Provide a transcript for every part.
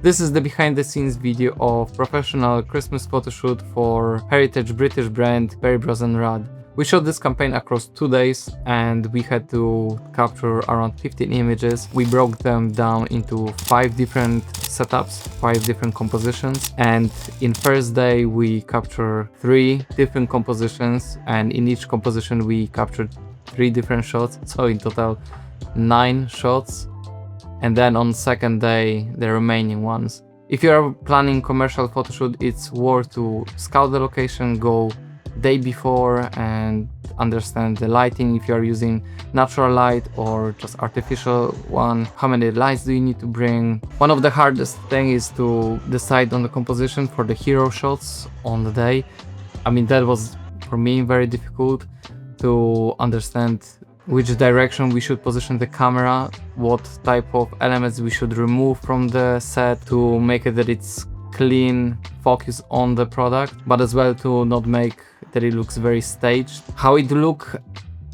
This is the behind the scenes video of professional Christmas photoshoot for heritage British brand Berry Bros. Rudd. We shot this campaign across 2 days and we had to capture around 15 images. We broke them down into 5 different setups, 5 different compositions, and in first day we captured 3 different compositions, and in each composition we captured 3 different shots, so in total 9 shots, and then on second day the remaining ones. If you are planning commercial photoshoot, it's worth to scout the location, go day before and understand the lighting, if you are using natural light or just artificial one, how many lights do you need to bring. One of the hardest thing is to decide on the composition for the hero shots on the day. I mean, that was for me very difficult to understand which direction we should position the camera, what type of elements we should remove from the set to make it that it's clean, focus on the product, but as well to not make that it looks very staged. How it look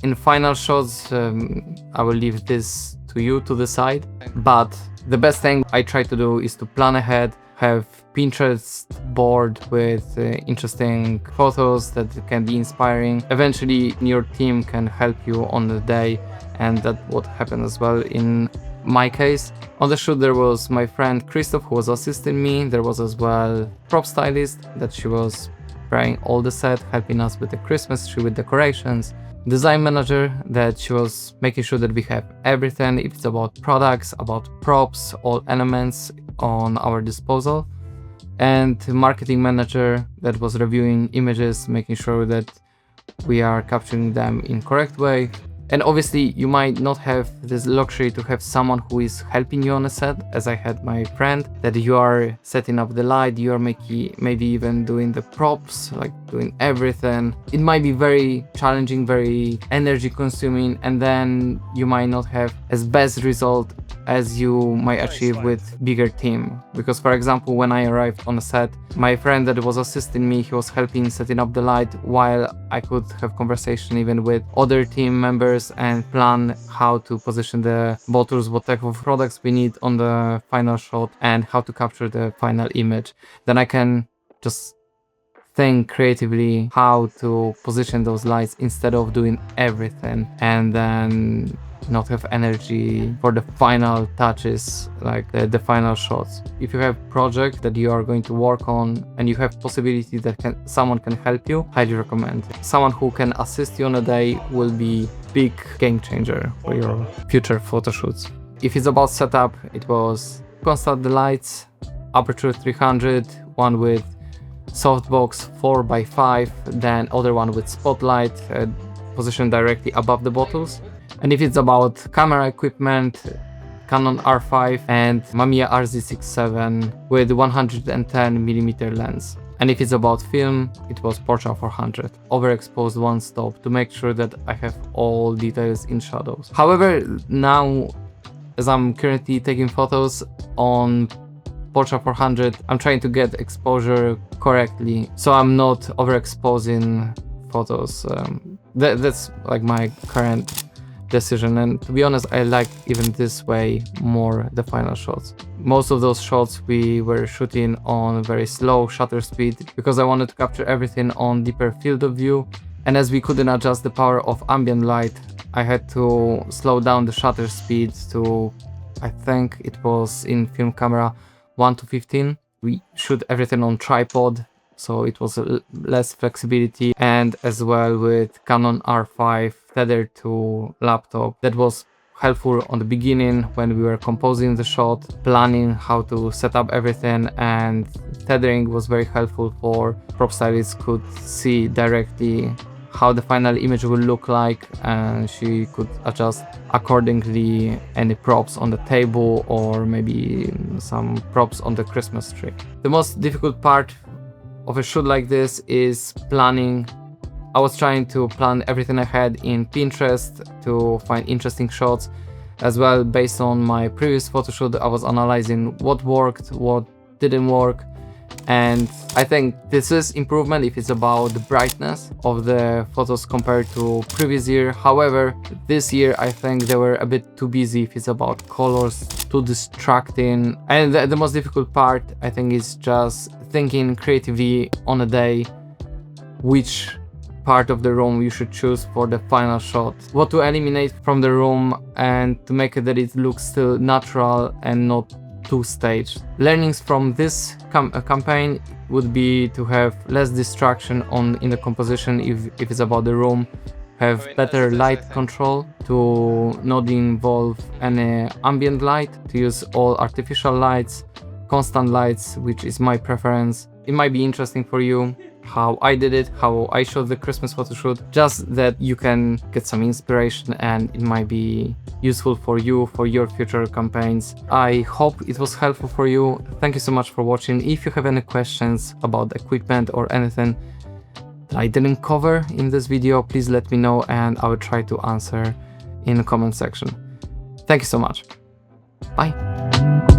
in final shots, I will leave this to you to decide. But the best thing I try to do is to plan ahead, have Pinterest board with interesting photos that can be inspiring. Eventually your team can help you on the day, and that's what happened as well in my case. On the shoot there was my friend Christoph who was assisting me. There was as well prop stylist that she was preparing all the set, helping us with the Christmas tree with decorations. Design manager that she was making sure that we have everything, if it's about products, about props, all elements on our disposal. And marketing manager that was reviewing images, making sure that we are capturing them in correct way. And obviously you might not have this luxury to have someone who is helping you on a set, as I had my friend, that you are setting up the light, you are maybe even doing the props, like doing everything. It might be very challenging, very energy consuming, and then you might not have as best result as you might achieve with bigger team. Because for example, when I arrived on a set, my friend that was assisting me, he was helping setting up the light while I could have conversation even with other team members and plan how to position the bottles, what type of products we need on the final shot, and how to capture the final image. Then I can just think creatively how to position those lights instead of doing everything and then not have energy for the final touches, like the final shots. If you have project that you are going to work on and you have possibility that someone can help you, highly recommend. Someone who can assist you on a day will be big game changer for your future photo shoots. If it's about setup, it was constant the lights, aperture 300, one with softbox 4x5, then other one with spotlight positioned directly above the bottles. And if it's about camera equipment, Canon R5 and Mamiya RZ67 with 110mm lens. And if it's about film, it was Porsche 400, overexposed one stop to make sure that I have all details in shadows. However, now as I'm currently taking photos on Porsche 400, I'm trying to get exposure correctly, so I'm not overexposing photos. That's like my current decision, and to be honest, I like even this way more the final shots. Most of those shots we were shooting on very slow shutter speed because I wanted to capture everything on deeper field of view, and as we couldn't adjust the power of ambient light, I had to slow down the shutter speed to, I think it was in film camera 1:15. We shoot everything on tripod, so it was less flexibility, and as well with Canon R5 tethered to laptop. That was helpful on the beginning when we were composing the shot, planning how to set up everything, and tethering was very helpful for prop stylists could see directly how the final image will look like, and she could adjust accordingly any props on the table or maybe some props on the Christmas tree. The most difficult part of a shoot like this is planning. I was trying to plan everything I had in Pinterest to find interesting shots. As well, based on my previous photo shoot, I was analyzing what worked, what didn't work, And I think this is improvement if it's about the brightness of the photos compared to previous year. However, this year I think they were a bit too busy if it's about colors, too distracting. And the most difficult part I think is just thinking creatively on a day which part of the room you should choose for the final shot, what to eliminate from the room, and to make it that it looks still natural and not too staged. Learnings from this campaign would be to have less distraction in the composition if it's about the room, have better light control, to not involve any ambient light, to use all artificial lights, constant lights, which is my preference. It might be interesting for you how I did it, how I shot the Christmas photo shoot, just that you can get some inspiration and it might be useful for you, for your future campaigns. I hope it was helpful for you. Thank you so much for watching. If you have any questions about equipment or anything that I didn't cover in this video, please let me know and I will try to answer in the comment section. Thank you so much. Bye.